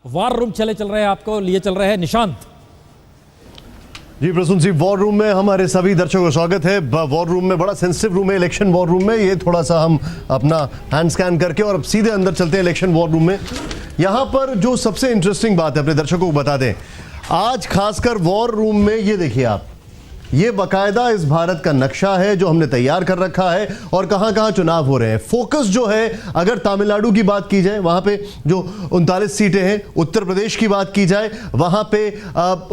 War room चल रहे हैं, आपको लिए चल रहे हैं निशांत जी। प्रसून जी, वॉर रूम में हमारे सभी दर्शकों का स्वागत है। वॉर रूम में बड़ा सेंसिटिव रूम है, इलेक्शन वॉर रूम में। ये थोड़ा सा हम अपना हैंड स्कैन करके और अब सीधे अंदर चलते हैं इलेक्शन वॉर रूम में। यहां पर जो सबसे इंटरेस्टिंग बात है अपने दर्शकों को बता दें, आज खासकर वॉर रूम में ये देखिए आप, ये बाकायदा इस भारत का नक्शा है जो हमने तैयार कर रखा है और कहां कहां चुनाव हो रहे हैं। फोकस जो है, अगर तमिलनाडु की बात की जाए वहां पे जो 39 सीटें हैं, उत्तर प्रदेश की बात की जाए वहां पे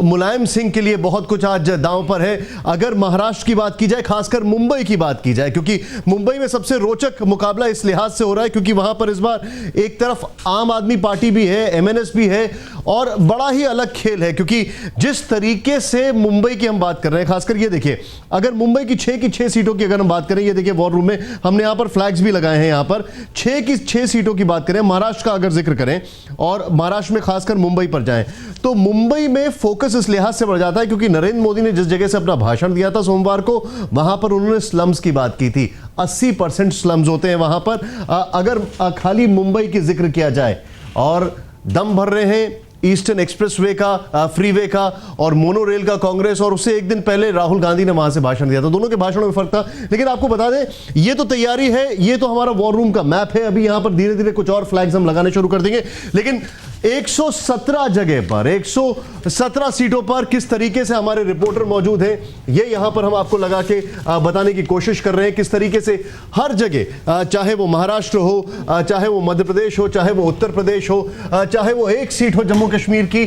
मुलायम सिंह के लिए बहुत कुछ आज दांव पर है। अगर महाराष्ट्र की बात की जाए, खासकर मुंबई की बात की जाए, क्योंकि मुंबई में सबसे रोचक मुकाबला इस लिहाज से हो रहा है क्योंकि वहां पर इस बार एक तरफ आम आदमी पार्टी भी है, एमएनएस भी है और बड़ा ही अलग खेल है क्योंकि जिस तरीके से मुंबई की हम बात कर रहे हैं, खासकर ये देखिए, अगर मुंबई की 6 सीटों की अगर हम बात करें, ये देखिए वॉर रूम में हमने यहां पर फ्लैग्स भी लगाए हैं। यहां पर 6 सीटों की बात करें, महाराष्ट्र का अगर जिक्र करें और महाराष्ट्र में खासकर मुंबई पर जाएं, तो मुंबई में फोकस इस लिहाज से बढ़ जाता है क्योंकि नरेंद्र मोदी ने जिस जगह से अपना भाषण दिया था सोमवार को, वहां पर उन्होंने स्लम्स की बात की थी। 80% स्लम्स होते हैं वहां पर। अगर खाली मुंबई की जिक्र किया जाए और दम भर रहे हैं ईस्टर्न एक्सप्रेसवे का, फ्रीवे का और मोनोरेल का कांग्रेस, और उससे एक दिन पहले राहुल गांधी ने वहां से भाषण दिया था। दोनों के भाषणों में फर्क था। लेकिन आपको बता दें, ये तो तैयारी है, ये तो हमारा वॉर रूम का मैप है। अभी यहां पर धीरे धीरे कुछ और फ्लैग्स हम लगाने शुरू कर देंगे। लेकिन 117 जगह पर, 117 सीटों पर किस तरीके से हमारे रिपोर्टर मौजूद हैं, ये यहां पर हम आपको लगा के बताने की कोशिश कर रहे हैं। किस तरीके से हर जगह, चाहे वो महाराष्ट्र हो, चाहे वो मध्य प्रदेश हो, चाहे वो उत्तर प्रदेश हो, चाहे वो एक सीट हो जम्मू कश्मीर की,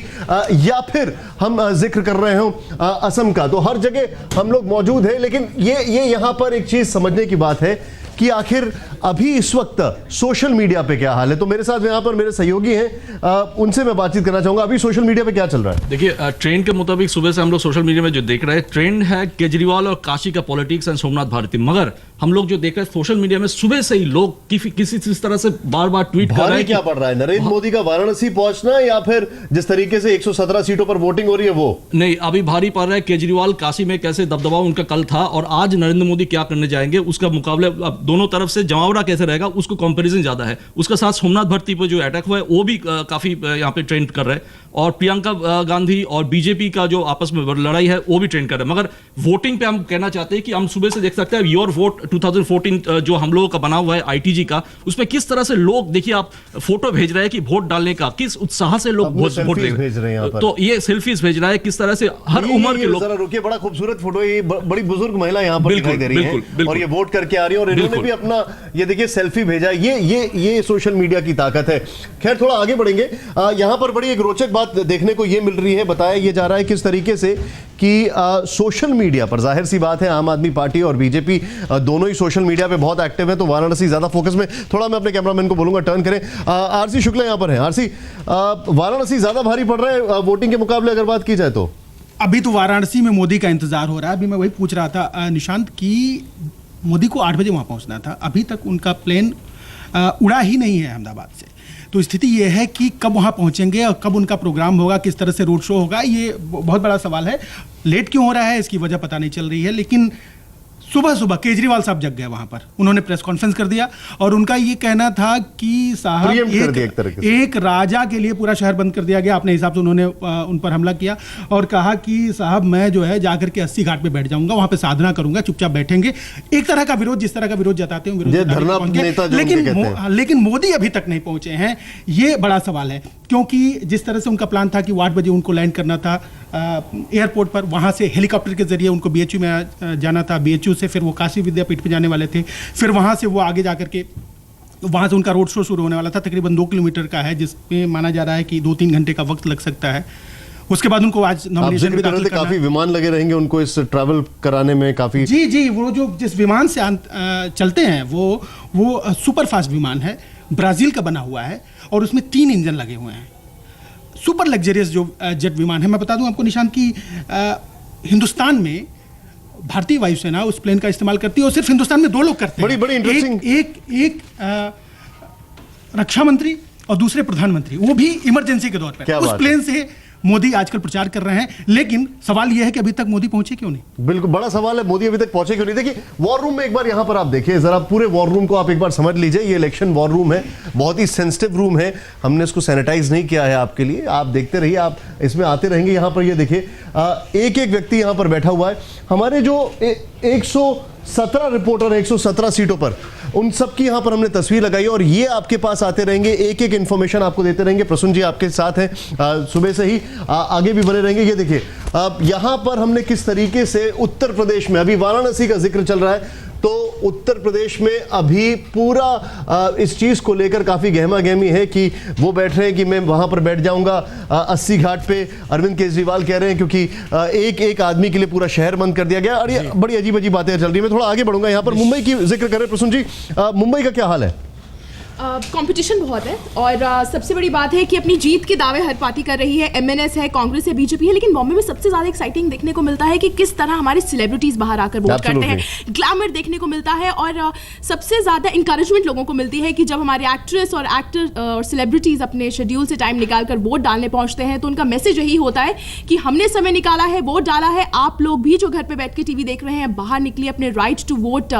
या फिर हम जिक्र कर रहे हो असम का, तो हर जगह हम लोग मौजूद हैं। लेकिन ये यहां पर एक चीज समझने की बात है कि आखिर अभी इस वक्त सोशल मीडिया पे क्या हाल है। तो मेरे साथ यहां पर मेरे सहयोगी हैं, उनसे मैं बातचीत करना चाहूंगा। अभी सोशल मीडिया पे क्या चल रहा है? देखिए, ट्रेंड के मुताबिक सुबह से हम लोग सोशल मीडिया में जो देख रहे हैं, ट्रेंड है केजरीवाल और काशी का पॉलिटिक्स एंड सोमनाथ भारती। मगर हम लोग जो देख रहे हैं सोशल मीडिया में सुबह से ही लोग किसी इस तरह से बार बार ट्वीट कर रहे हैं। क्या पड़ रहा है, नरेंद्र मोदी का वाराणसी पहुंचना या फिर जिस तरीके से 117 सीटों पर वोटिंग हो रही है वो? नहीं, अभी भारी पड़ रहा है केजरीवाल काशी में कैसे दबदबा उनका कल था और आज नरेंद्र मोदी क्या करने जाएंगे, उसका मुकाबले अब दोनों तरफ से जमावड़ा कैसे रहेगा उसको कंपैरिजन ज्यादा है। उसका साथ सोमनाथ भर्ती पर जो अटैक हुआ है वो भी काफी यहाँ पे ट्रेंड कर रहे हैं और प्रियंका गांधी और बीजेपी का जो आपस में लड़ाई है वो भी ट्रेंड कर रहा है। मगर वोटिंग पे हम कहना चाहते हैं कि हम सुबह से देख सकते हैं योर वोट 2014 जो हम लोगों का बना हुआ है आईटीजी का, उसमें किस तरह से लोग, देखिए आप फोटो भेज रहे हैं कि वोट डालने का किस उत्साह से लोग वोट भेज रहे हैं। तो ये सेल्फीज भेज रहा है किस तरह से हर उम्र के लोग। रुकिए, बड़ा खूबसूरत फोटो है, बड़ी बुजुर्ग महिला यहाँ पर दिखाई दे रही है और ये वोट करके आ रही है और इन्होंने भी अपना ये देखिए सेल्फी भेजा। ये सोशल मीडिया की ताकत है। खैर, थोड़ा आगे बढ़ेंगे। यहां पर बड़ी एक रोचक बात देखने को ये मिल रही है। बताया ये जा रहा है किस तरीके से कि सोशल मीडिया पर, जाहिर सी बात है आम आदमी पार्टी और बीजेपी दोनों ही सोशल मीडिया पे बहुत एक्टिव है, तो वाराणसी ज्यादा फोकस में। थोड़ा मैं अपने कैमरामैन को बोलूंगा टर्न करें। आरसी शुक्ला यहां पर है। आरसी, वाराणसी ज्यादा भारी पड़ रहा है वोटिंग के मुकाबले अगर बात की जाए तो? अभी तो वाराणसी में मोदी का इंतजार हो रहा है। अभी मैं वही पूछ रहा था निशांत की मोदी को 8 बजे वहां पहुंचना था, अभी तक उनका प्लेन उड़ा ही नहीं है अहमदाबाद से। तो स्थिति यह है कि कब वहां पहुंचेंगे और कब उनका प्रोग्राम होगा, किस तरह से रोड शो होगा, ये बहुत बड़ा सवाल है। लेट क्यों हो रहा है इसकी वजह पता नहीं चल रही है। लेकिन सुबह सुबह केजरीवाल साहब जग गए वहां पर, उन्होंने प्रेस कॉन्फ्रेंस कर दिया और उनका ये कहना था कि साहब एक राजा के लिए पूरा शहर बंद कर दिया गया। अपने हिसाब से उन्होंने उन पर हमला किया और कहा कि साहब मैं जो है जाकर के 80 घाट पे बैठ जाऊंगा, वहां पे साधना करूंगा, चुपचाप बैठेंगे। एक तरह का विरोध, जिस तरह का विरोध जताते हैं, लेकिन मोदी अभी तक नहीं पहुंचे हैं। ये बड़ा सवाल है क्योंकि जिस तरह से उनका प्लान था कि 8 बजे उनको लैंड करना था एयरपोर्ट पर, वहां से हेलीकॉप्टर के जरिए उनको बीएचयू में जाना था, बीएचयू से फिर वो काशी विद्यापीठ पे जाने वाले थे, फिर वहां से वो आगे जाकर के वहां से उनका रोड शो शुरू होने वाला था। तकरीबन 2 किलोमीटर का है जिसमें माना जा रहा है कि 2-3 घंटे का वक्त लग सकता है। उसके बाद उनको आज नॉमिनेशन भी दाखिल करना। काफी विमान लगे रहेंगे उनको इस ट्रैवल कराने में काफी। जी, वो जो जिस विमान से चलते हैं वो सुपर फास्ट विमान है, ब्राजील का बना हुआ है और उसमें 3 इंजन लगे हुए हैं। सुपर लग्जरियस जो जेट विमान है। मैं बता दूं आपको निशांत की हिंदुस्तान में भारतीय वायुसेना उस प्लेन का इस्तेमाल करती है और सिर्फ हिंदुस्तान में 2 लोग करते हैं। बड़ी इंटरेस्टिंग। एक रक्षा मंत्री और दूसरे प्रधानमंत्री, वो भी इमरजेंसी के दौर पर उस प्लेन से मोदी आजकल प्रचार कर रहे हैं, लेकिन सवाल यह है कि अभी तक मोदी पहुंचे क्यों नहीं। बिल्कुल बड़ा सवाल है, मोदी अभी तक पहुंचे क्यों नहीं। देखिए वॉर रूम में एक बार यहां पर आप देखिए जरा, पूरे वॉर रूम को आप एक बार समझ लीजिए। ये इलेक्शन वॉर रूम है, बहुत ही सेंसिटिव रूम है, हमने इसको सैनिटाइज नहीं किया है आपके लिए, आप देखते रहिए, आप इसमें आते रहेंगे। यहां पर ये देखिए एक एक व्यक्ति यहां पर बैठा हुआ है। हमारे जो 117 रिपोर्टर 117 सीटों पर, उन सब की यहां पर हमने तस्वीर लगाई और ये आपके पास आते रहेंगे, एक एक इंफॉर्मेशन आपको देते रहेंगे। प्रसून जी आपके साथ हैं सुबह से ही, आगे भी बने रहेंगे। ये देखिए यहां पर हमने किस तरीके से उत्तर प्रदेश में, अभी वाराणसी का जिक्र चल रहा है, तो उत्तर प्रदेश में अभी पूरा इस चीज को लेकर काफी गहमा गहमी है कि वो बैठ रहे हैं कि मैं वहां पर बैठ जाऊंगा 80 घाट पे, अरविंद केजरीवाल कह रहे हैं, क्योंकि एक एक आदमी के लिए पूरा शहर बंद कर दिया गया। और ये बड़ी अजीब अजीब बातें चल रही है। मैं थोड़ा आगे बढ़ूंगा, यहां पर मुंबई की जिक्र करें प्रसून जी, मुंबई का क्या हाल है? कंपटीशन बहुत है और सबसे बड़ी बात है कि अपनी जीत के दावे हर पार्टी कर रही है, एमएनएस है, कांग्रेस है, बीजेपी है, लेकिन बॉम्बे में सबसे ज्यादा एक्साइटिंग देखने को मिलता है कि किस तरह हमारे सेलिब्रिटीज बाहर आकर वोट करते हैं, ग्लैमर देखने को मिलता है और सबसे ज्यादा इंकरेजमेंट लोगों को मिलती है कि जब हमारे एक्ट्रेस और एक्टर और सेलिब्रिटीज अपने शेड्यूल से टाइम निकालकर वोट डालने पहुंचते हैं तो उनका मैसेज यही होता है कि हमने समय निकाला है, वोट डाला है, आप लोग भी जो घर पे बैठ के टीवी देख रहे हैं बाहर निकलिए, अपने राइट टू वोट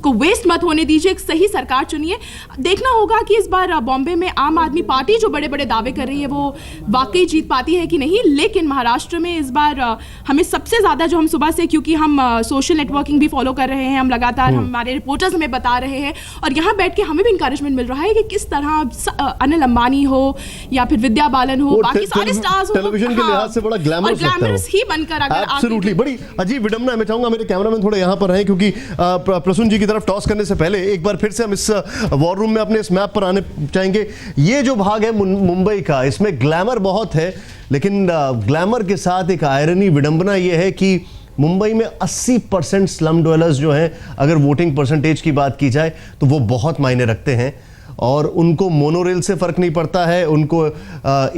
को वेस्ट मत होने दीजिए, एक सही सरकार चुनिए। देखना होगा कि इस बार बॉम्बे में आम आदमी पार्टी जो बड़े बड़े दावे कर रही है वो वाकई जीत पाती है कि नहीं, लेकिन महाराष्ट्र में इस बार हमें सबसे ज्यादा, जो हम सुबह से, क्योंकि हम सोशल नेटवर्किंग भी फॉलो कर रहे हैं, हम लगातार हमारे रिपोर्टर्स हमें बता रहे हैं और यहाँ बैठ के हमें भी इंकरेजमेंट मिल रहा है कि किस तरह अनिल अंबानी हो या फिर विद्या बालन हो, बाकी सारे स्टार्स हो, टेलीविजन के लिहाज से बड़ा ग्लैमरस ही बनकर अगर एब्सोल्युटली बड़ी अजीब विडंबना। मैं चाहूंगा मेरे कैमरामैन थोड़े यहाँ पर हैं, क्योंकि प्रसून जी की तरफ टॉस करने से पहले एक बार फिर से हम इस वॉर रूम में अपने इस मैप पर आने चाहेंगे। ये जो भाग है मुंबई का, इसमें ग्लैमर बहुत है, लेकिन ग्लैमर के साथ एक आयरनी, विडंबना ये है कि मुंबई में 80% स्लम ड्वेलर्स जो हैं, अगर वोटिंग परसेंटेज की बात की जाए तो वो बहुत मायने रखते हैं और उनको मोनोरेल से फर्क नहीं पड़ता है, उनको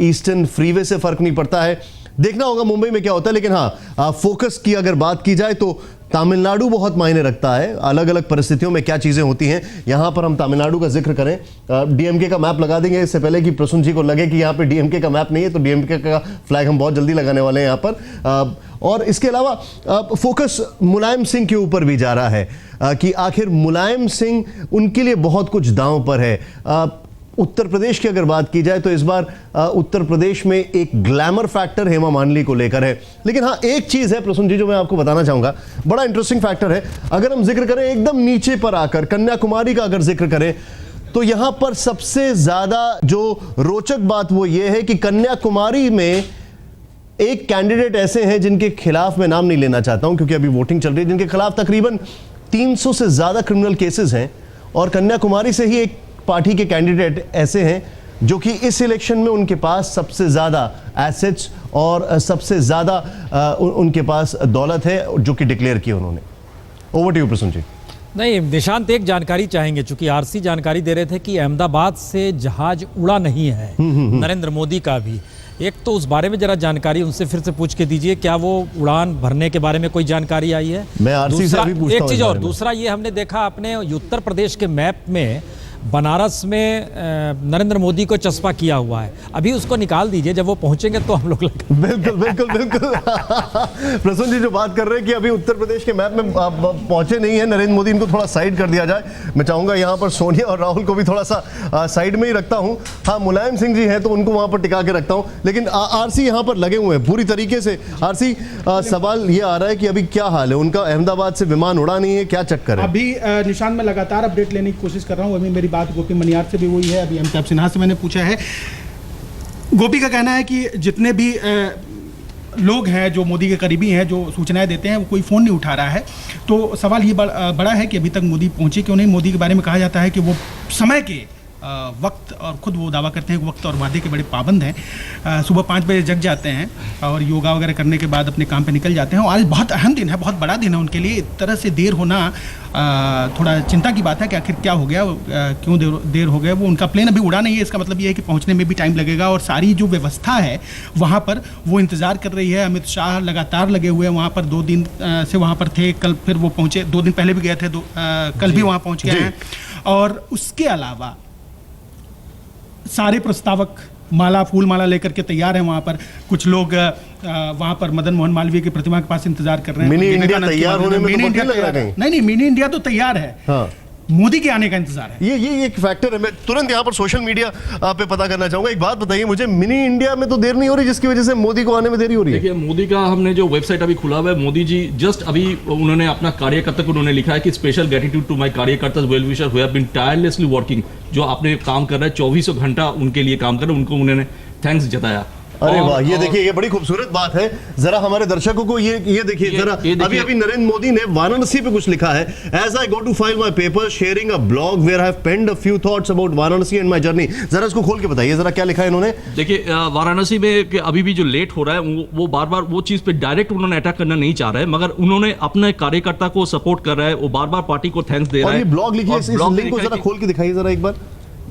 ईस्टर्न फ्रीवे से फर्क नहीं पड़ता है। देखना होगा मुंबई में क्या होता है, लेकिन हाँ फोकस की अगर बात की जाए तो तमिलनाडु बहुत मायने रखता है, अलग अलग परिस्थितियों में क्या चीज़ें होती हैं। यहाँ पर हम तमिलनाडु का जिक्र करें, डीएमके का मैप लगा देंगे इससे पहले कि प्रसून जी को लगे कि यहाँ पे डीएमके का मैप नहीं है, तो डीएमके का फ्लैग हम बहुत जल्दी लगाने वाले हैं यहाँ पर। और इसके अलावा फोकस मुलायम सिंह के ऊपर भी जा रहा है कि आखिर मुलायम सिंह, उनके लिए बहुत कुछ दांव पर है। उत्तर प्रदेश की अगर बात की जाए तो इस बार उत्तर प्रदेश में एक ग्लैमर फैक्टर हेमा मालिनी को लेकर है, लेकिन हाँ एक चीज है प्रसून जी जो मैं आपको बताना चाहूंगा, बड़ा इंटरेस्टिंग फैक्टर है। अगर हम जिक्र करें एकदम नीचे पर आकर कन्याकुमारी का अगर जिक्र करें तो यहां पर सबसे ज्यादा जो रोचक बात वो ये है कि कन्याकुमारी में एक कैंडिडेट ऐसे हैं जिनके खिलाफ मैं नाम नहीं लेना चाहता हूं क्योंकि अभी वोटिंग चल रही है, जिनके खिलाफ तकरीबन 300 से ज्यादा क्रिमिनल केसेस हैं और कन्याकुमारी से ही एक पार्टी के कैंडिडेट ऐसे हैं जो कि इस इलेक्शन में उनके पास सबसे ज्यादा एसेट्स और सबसे ज्यादा उनके पास दौलत है जो कि डिक्लेयर की उन्होंने। ओवर टू यू प्रसून जी। नहीं, निशांत एक जानकारी चाहेंगे, चूंकि आरसी जानकारी दे रहे थे कि अहमदाबाद से जहाज उड़ा नहीं है नरेंद्र मोदी का भी। एक तो उस बारे में जरा जानकारी उनसे फिर से पूछ के दीजिए, क्या वो उड़ान भरने के बारे में कोई जानकारी आई है? मैं आरसी से अभी पूछता हूं। एक चीज और, दूसरा ये हमने देखा अपने उत्तर प्रदेश के मैप में बनारस में नरेंद्र मोदी को चस्पा किया हुआ है, अभी उसको निकाल दीजिए, जब वो पहुंचेंगे तो हम लोग बिल्कुल बिल्कुल बिल्कुल प्रसून जी जो बात कर रहे हैं कि अभी उत्तर प्रदेश के मैप में पहुंचे नहीं है नरेंद्र मोदी, इनको थोड़ा साइड कर दिया जाए। मैं चाहूंगा यहां पर सोनिया और राहुल को भी थोड़ा सा साइड में ही रखता हूं। हाँ मुलायम सिंह जी हैं तो उनको वहां पर टिका के रखता हूं, लेकिन आरसी यहां पर लगे हुए हैं पूरी तरीके से। आरसी सवाल ये आ रहा है कि अभी क्या हाल है उनका, अहमदाबाद से विमान उड़ा नहीं है, क्या चक्कर है? अभी निशान में लगातार अपडेट लेने की कोशिश कर रहा हूँ। अभी मेरी बात गोपी मनियार से भी हुई है, अभी अमिताभ सिन्हा से मैंने पूछा है। गोपी का कहना है कि जितने भी लोग हैं जो मोदी के करीबी हैं, जो सूचनाएं देते हैं, वो कोई फ़ोन नहीं उठा रहा है। तो सवाल ये बड़ा है कि अभी तक मोदी पहुंचे क्यों नहीं। मोदी के बारे में कहा जाता है कि वो समय के वक्त, और ख़ुद वो दावा करते हैं कि वक्त और वादे के बड़े पाबंद हैं। सुबह 5 बजे जग जाते हैं और योगा वगैरह करने के बाद अपने काम पे निकल जाते हैं। और आज बहुत अहम दिन है, बहुत बड़ा दिन है उनके लिए। इस तरह से देर होना थोड़ा चिंता की बात है कि आखिर क्या हो गया, क्यों देर हो गया। वो उनका प्लेन अभी उड़ा नहीं है, इसका मतलब ये है कि पहुंचने में भी टाइम लगेगा। और सारी जो व्यवस्था है वहाँ पर वो इंतज़ार कर रही है। अमित शाह लगातार लगे हुए हैं वहाँ पर, 2 दिन से वहाँ पर थे। कल फिर वो पहुँचे, 2 दिन पहले भी गए थे, कल भी वहाँ पहुँच गए हैं। और उसके अलावा सारे प्रस्तावक माला फूल माला लेकर के तैयार है वहाँ पर। कुछ लोग वहाँ पर मदन मोहन मालवीय की प्रतिमा के पास इंतजार कर रहे हैं। मिनी इंडिया विवेकानंद तैयार की होने में मिनी तो इंडिया वक्त नहीं लग रहा तैयार है। कहीं? नहीं, मिनी इंडिया तो तैयार है। हाँ, मोदी के आने का इंतजार है। ये एक फैक्टर है। मैं तुरंत यहाँ पर सोशल मीडिया पे पता करना चाहूंगा। एक बात बताइए मुझे, मिनी इंडिया में तो देर नहीं हो रही जिसकी वजह से मोदी को आने में देरी हो रही है? देखिए, मोदी का हमने जो वेबसाइट अभी खुला हुआ है, मोदी जी जस्ट अभी उन्होंने अपना कार्यकर्ता को उन्होंने लिखा है कि स्पेशल ग्रेटिट्यूड टू माय कार्यकर्ता well wisher who have been tirelessly working. जो आपने काम कर रहा है 24 घंटा उनके लिए काम कर रहे हैं, उनको उन्होंने थैंक्स जताया। अरे वाह, ये देखिए, ये बड़ी खूबसूरत बात है। जरा हमारे दर्शकों को ये देखिए जरा। अभी नरेंद्र मोदी ने वाराणसी पे कुछ लिखा है। As I go to file my paper sharing a blog where I have penned a few thoughts about Varanasi and my journey. जरा इसको खोल के बताइए जरा, क्या लिखा है इन्होंने? देखिए, वाराणसी में अभी भी जो लेट हो रहा है वो बार बार वो चीज पे डायरेक्ट उन्होंने अटैक करना नहीं चाह रहे हैं, मगर उन्होंने अपने कार्यकर्ता को सपोर्ट कर रहा है, वो बार बार पार्टी को थैंक्स दे रहा और है। ये ब्लॉग लिखिए, इस लिंक को जरा खोल के दिखाइए जरा एक बार।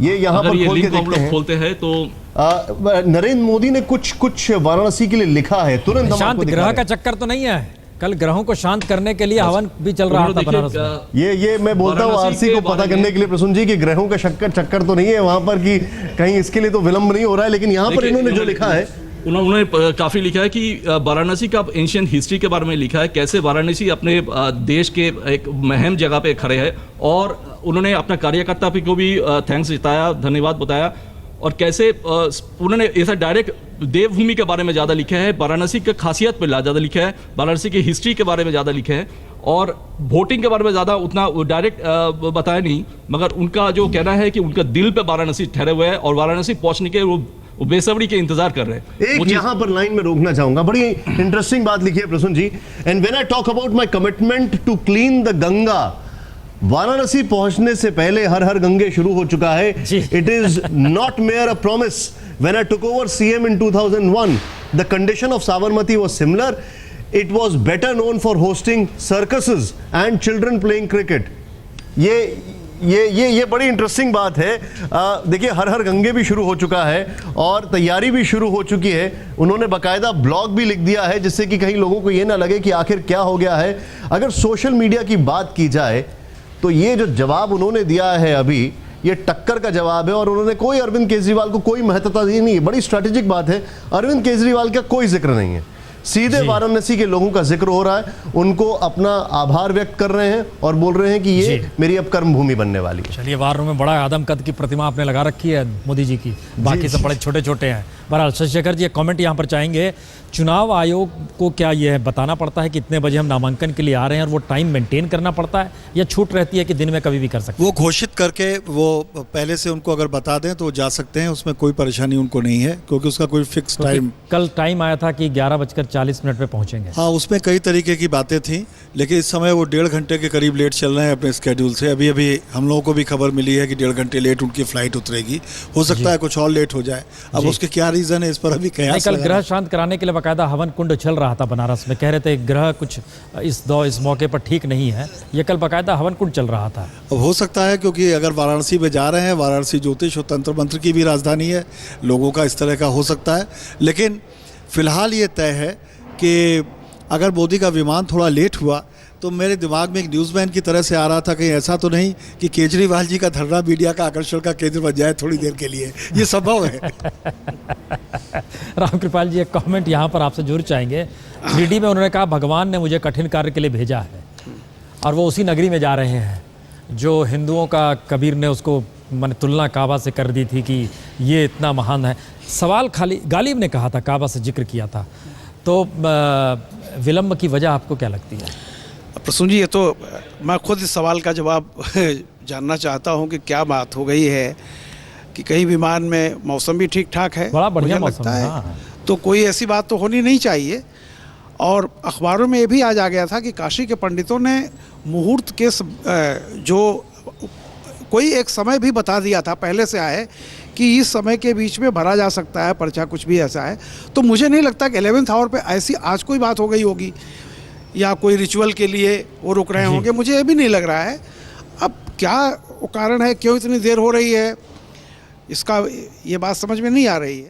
ये यहाँ पर खोल के देखते हैं। खोलते हैं तो नरेंद्र मोदी ने कुछ वाराणसी के लिए लिखा है। तुरंत हम शांत आपको दिखा ग्रह रहे का हैं। चक्कर तो नहीं है? कल ग्रहों को शांत करने के लिए हवन भी चल रहा था बनारस में। ये मैं बोलता हूँ आरसी को पता करने के लिए प्रसून जी कि ग्रहों का चक्कर तो नहीं है वहां पर, कि कहीं इसके लिए तो विलंब नहीं हो रहा है। लेकिन यहाँ पर इन्होंने जो लिखा है, उन्होंने काफी लिखा है कि वाराणसी का एंशियंट हिस्ट्री के बारे में लिखा है, कैसे वाराणसी अपने देश के एक महम जगह पे खड़े है, और उन्होंने अपना कार्यकर्ता को भी थैंक्स जताया, धन्यवाद बताया, और कैसे उन्होंने ऐसा डायरेक्ट देवभूमि के बारे में ज़्यादा लिखा है, वाराणसी की खासियत पर ज़्यादा लिखा है, वाराणसी की हिस्ट्री के बारे में ज़्यादा लिखा है, और वोटिंग के बारे में ज़्यादा उतना डायरेक्ट बताया नहीं, मगर उनका जो कहना है कि उनका दिल पे वाराणसी ठहरे हुए हैं और वाराणसी पहुंचने के वो बेसब्री के इंतजार कर रहे हैं। एक यहाँ पर लाइन में रोकना चाहूंगा, बड़ी इंटरेस्टिंग बात लिखी है Prasoon ji. And when I talk about my commitment to clean the Ganga, Varanasi पहुंचने से पहले हर हर गंगे शुरू हो चुका है। It is not mayor a promise. When I took over CM in 2001, the condition of Sabarmati was similar. It was better known for hosting circuses and children playing cricket. ये बड़ी interesting बात है। देखिए, हर हर गंगे भी शुरू हो चुका है और तैयारी भी शुरू हो चुकी है। उन्होंने बाकायदा ब्लॉग भी लिख दिया है जिससे कि कहीं लोगों को ये ना लगे कि आखिर क्या हो गया है। अगर सोशल मीडिया की बात की जाए तो ये जो जवाब उन्होंने दिया है अभी, ये टक्कर का जवाब है, और उन्होंने कोई अरविंद केजरीवाल को कोई महत्वता दी नहीं है। बड़ी स्ट्रैटेजिक बात है। अरविंद केजरीवाल का कोई जिक्र नहीं है, सीधे वाराणसी के लोगों का जिक्र हो रहा है। उनको अपना आभार व्यक्त कर रहे हैं और बोल रहे हैं कि ये मेरी अब कर्म भूमि बनने वाली है। चलिए, वार रूम में बड़ा आदम कद की प्रतिमा आपने लगा रखी है मोदी जी की, बाकी सब बड़े छोटे छोटे हैं। बहरहाल शशिशेखर जी एक कमेंट यहाँ पर चाहेंगे, चुनाव आयोग को क्या यह बताना पड़ता है कितने बजे हम नामांकन के लिए आ रहे हैं, और वो टाइम मेंटेन करना पड़ता है, या छूट रहती है कि दिन में कभी भी कर सकते हैं? वो घोषित करके वो पहले से उनको अगर बता दें तो जा सकते हैं, उसमें कोई परेशानी उनको नहीं है, क्योंकि उसका कोई फिक्स टाइम। कल टाइम आया था कि 11:40 पे पहुंचेंगे। हाँ, उसमें कई तरीके की बातें थी, लेकिन इस समय वो 1.5 घंटे के करीब लेट चल रहे हैं अपने स्केड्यूल से। अभी हम लोगों को भी खबर मिली है कि 1.5 घंटे लेट उनकी फ्लाइट उतरेगी। हो सकता है कुछ और लेट हो जाए। अब उसके क्या रीजन है इस पर अभी कयास कल ग्रह शांत कराने के लिए बाकायदा हवन कुंड चल रहा था बनारस में। कह रहे थे ग्रह कुछ इस मौके पर ठीक नहीं है, ये कल बाकायदा हवन कुंड चल रहा था। अब हो सकता है, क्योंकि अगर वाराणसी में जा रहे हैं, वाराणसी ज्योतिष और तंत्र मंत्र की भी राजधानी है, लोगों का इस तरह का हो सकता है। लेकिन फिलहाल ये तय है कि अगर मोदी का विमान थोड़ा लेट हुआ तो मेरे दिमाग में एक न्यूज़मैन की तरह से आ रहा था कि ऐसा तो नहीं कि केजरीवाल जी का धरना मीडिया का आकर्षण का केंद्र बन जाए थोड़ी देर के लिए। ये संभव है। रामकृपाल जी एक कमेंट यहाँ पर आपसे जरूर चाहेंगे। 3D में उन्होंने कहा भगवान ने मुझे कठिन कार्य के लिए भेजा है, और वो उसी नगरी में जा रहे हैं जो हिंदुओं का कबीर ने उसको मैंने तुलना काबा से कर दी थी कि ये इतना महान है। सवाल खाली गालिब ने कहा था, काबा से जिक्र किया था, तो विलंब की वजह आपको क्या लगती है? प्रसून जी, ये तो मैं खुद इस सवाल का जवाब जानना चाहता हूँ कि क्या बात हो गई है कि कहीं विमान में मौसम भी ठीक ठाक है, बड़ा बढ़िया मुझे लगता है, तो कोई ऐसी बात तो होनी नहीं चाहिए। और अखबारों में ये भी आज आ गया था कि काशी के पंडितों ने मुहूर्त के जो कोई एक समय भी बता दिया था पहले से आए कि इस समय के बीच में भरा जा सकता है पर्चा, कुछ भी ऐसा है। तो मुझे नहीं लगता कि 11th आवर पे ऐसी आज कोई बात हो गई होगी या कोई रिचुअल के लिए वो रुक रहे होंगे, मुझे ये भी नहीं लग रहा है। अब क्या कारण है, क्यों इतनी देर हो रही है, इसका ये बात समझ में नहीं आ रही है।